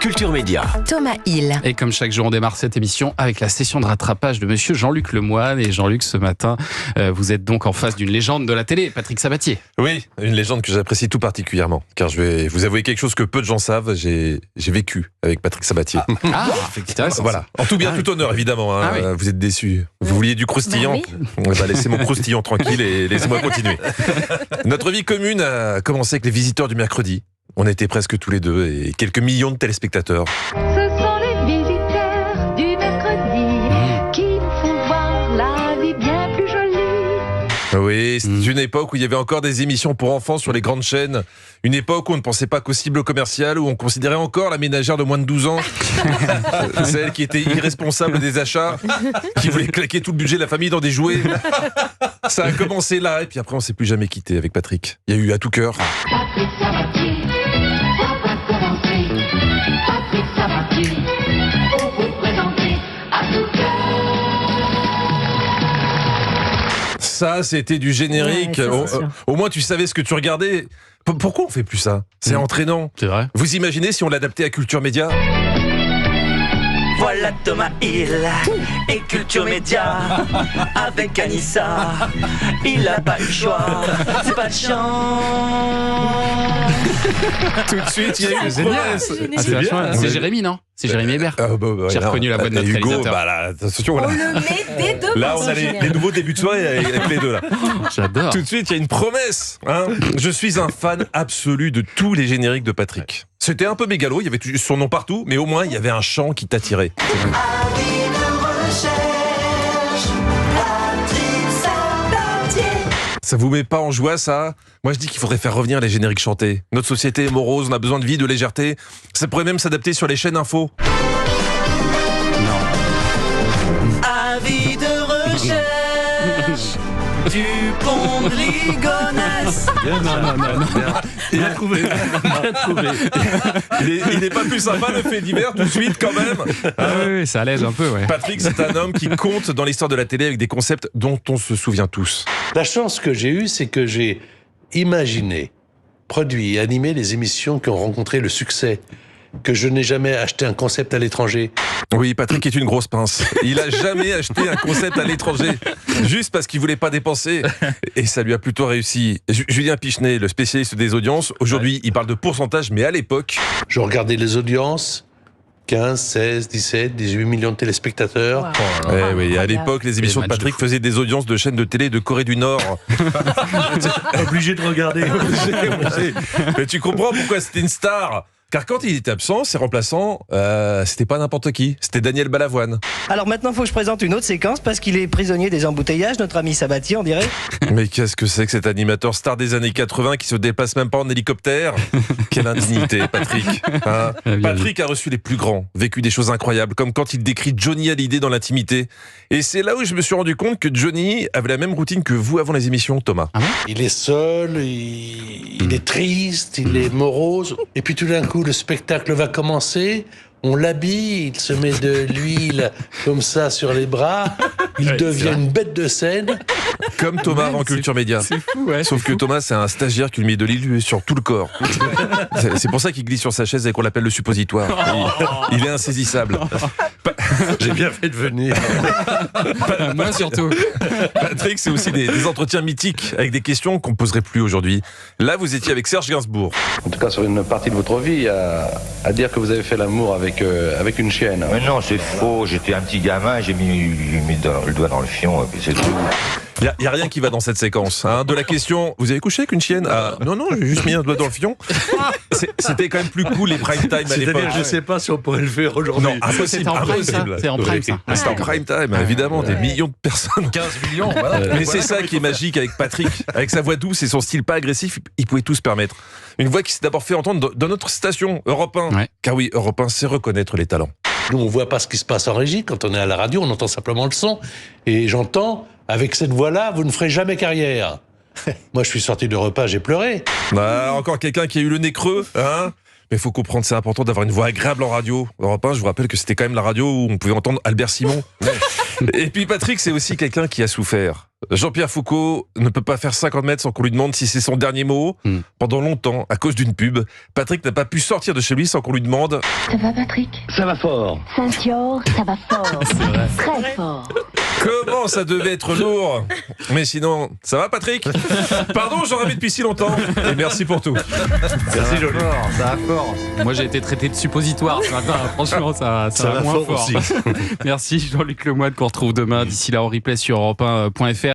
Culture Média. Thomas Hill. Et comme chaque jour, on démarre cette émission avec la session de rattrapage de monsieur Jean-Luc Lemoine. Et Jean-Luc, ce matin, vous êtes donc en face d'une légende de la télé, Patrick Sabatier. Oui, une légende que j'apprécie tout particulièrement. Car je vais vous avouer quelque chose que peu de gens savent. J'ai vécu avec Patrick Sabatier. Intéressant. Voilà. En tout bien, tout honneur, évidemment. Hein. Oui. Vous êtes déçus. Vous vouliez du croustillant. Laissez mon croustillant tranquille et laissez-moi continuer. Notre vie commune a commencé avec les visiteurs du mercredi. On était presque tous les deux et quelques millions de téléspectateurs. Ce sont les visiteurs du mercredi qui nous font voir la vie bien plus jolie. Oui, c'est une époque où il y avait encore des émissions pour enfants sur les grandes chaînes. Une époque où on ne pensait pas qu'au cible commercial, où on considérait encore la ménagère de moins de 12 ans. Celle qui était irresponsable des achats, qui voulait claquer tout le budget de la famille dans des jouets. Ça a commencé là, et puis après on s'est plus jamais quitté avec Patrick. Il y a eu À tout cœur. Patrick Sabatier, ça va commencer. Patrick Sabatier, pour vous présenter À tout cœur. Ça, c'était du générique. Ouais, ça, c'est sûr. Au moins, tu savais ce que tu regardais. Pourquoi on fait plus ça? C'est entraînant. C'est vrai. Vous imaginez si on l'adaptait à Culture Média? Voilà Thomas Hill et Culture Média avec Anissa. Il a pas eu le choix, c'est pas de chance. Tout de suite, il y a eu une génial. promesse. C'est vachement- c'est Jérémy, non? C'est Jérémy Hébert. J'ai reconnu la voix de notre Hugo, réalisateur. bah là, attention, On là. le met des deux Là, pour on ce a générique. les nouveaux débuts de soirée avec les deux là. J'adore. Tout de suite, il y a une promesse. Hein. Je suis un fan absolu de tous les génériques de Patrick. C'était un peu mégalo, il y avait son nom partout, mais au moins il y avait un chant qui t'attirait. Ça vous met pas en joie, ça? Moi, je dis qu'il faudrait faire revenir les génériques chantés. Notre société est morose, on a besoin de vie, de légèreté. Ça pourrait même s'adapter sur les chaînes info. Avis de recherche du pont de Ligonnès. Bien trouvé. Il est pas plus sympa le fait divers tout de suite quand même. Oui, ça allège un peu, ouais. Patrick, c'est un homme qui compte dans l'histoire de la télé avec des concepts dont on se souvient tous. La chance que j'ai eue, c'est que j'ai imaginé, produit et animé les émissions qui ont rencontré le succès, que je n'ai jamais acheté un concept à l'étranger. Oui, Patrick est une grosse pince. Il a jamais acheté un concept à l'étranger, juste parce qu'il voulait pas dépenser. Et ça lui a plutôt réussi. Julien Pichenet, le spécialiste des audiences, aujourd'hui, il parle de pourcentage, mais à l'époque... Je regardais les audiences, 15, 16, 17, 18 millions de téléspectateurs. Wow. oui, à l'époque, les émissions de matchs de Patrick foot. faisaient des audiences de chaînes de télé de Corée du Nord. Obligé de regarder. Mais tu comprends pourquoi c'était une star? Car quand il était absent, ses remplaçants, c'était pas n'importe qui, c'était Daniel Balavoine. Alors maintenant, il faut que je présente une autre séquence parce qu'il est prisonnier des embouteillages, notre ami Sabatier, on dirait. Mais qu'est-ce que c'est que cet animateur star des années 80 qui se déplace même pas en hélicoptère? Quelle indignité, Patrick. Hein? Patrick a reçu les plus grands, vécu des choses incroyables, comme quand il décrit Johnny Hallyday dans l'intimité. Et c'est là où je me suis rendu compte que Johnny avait la même routine que vous avant les émissions, Thomas. Il est seul, il est triste, il est morose. Et puis tout d'un coup, le spectacle va commencer. On l'habille, il se met de l'huile comme ça sur les bras. Il devient une bête de scène. Comme Thomas en Culture Média. C'est fou, ouais. Sauf que Thomas, c'est un stagiaire qui lui met de l'huile sur tout le corps. C'est pour ça qu'il glisse sur sa chaise et qu'on l'appelle le suppositoire. Il est insaisissable. J'ai bien fait de venir. Moi surtout. Patrick, c'est aussi des entretiens mythiques avec des questions qu'on ne poserait plus aujourd'hui. Là, vous étiez avec Serge Gainsbourg. En tout cas, sur une partie de votre vie, à dire que vous avez fait l'amour avec une chienne. Mais non, c'est faux. J'étais un petit gamin, j'ai mis le doigt dans le fion, et puis c'est tout. Il n'y a rien qui va dans cette séquence. Hein. De la question, vous avez couché avec une chienne? Non, j'ai juste mis un doigt dans le fion. C'était quand même plus cool les prime time à l'époque. C'est-à-dire, je ne sais pas si on pourrait le faire aujourd'hui. Non, impossible. C'était en prime, ça. C'est en prime, ça. C'était en prime time, évidemment, des millions de personnes. 15 millions, voilà. Mais c'est ça qui est magique avec Patrick. Avec sa voix douce et son style pas agressif, il pouvait tout se permettre. Une voix qui s'est d'abord fait entendre dans notre station, Europe 1. Ouais. Car oui, Europe 1 sait reconnaître les talents. Nous, on ne voit pas ce qui se passe en régie. Quand on est à la radio, on entend simplement le son. Et j'entends, avec cette voix-là, vous ne ferez jamais carrière. Moi, je suis sorti de repas, j'ai pleuré. Encore quelqu'un qui a eu le nez creux, hein? Mais il faut comprendre, c'est important d'avoir une voix agréable en radio. Europe 1, je vous rappelle que c'était quand même la radio où on pouvait entendre Albert Simon. Et puis Patrick, c'est aussi quelqu'un qui a souffert. Jean-Pierre Foucault ne peut pas faire 50 mètres sans qu'on lui demande si c'est son dernier mot. Pendant longtemps, à cause d'une pub, Patrick n'a pas pu sortir de chez lui sans qu'on lui demande Ça va, Patrick? Ça va fort. Saint-Fior, ça va fort. Très fort. comment ça devait être lourd. Mais sinon, ça va Patrick? Pardon, j'en rêvais depuis si longtemps. Et merci pour tout. Merci Jean-Luc. Ça va fort. Moi j'ai été traité de suppositoire ce matin. Franchement, ça va moins fort. aussi. Merci Jean-Luc Lemoyne qu'on retrouve demain. D'ici là, en replay sur europe1.fr.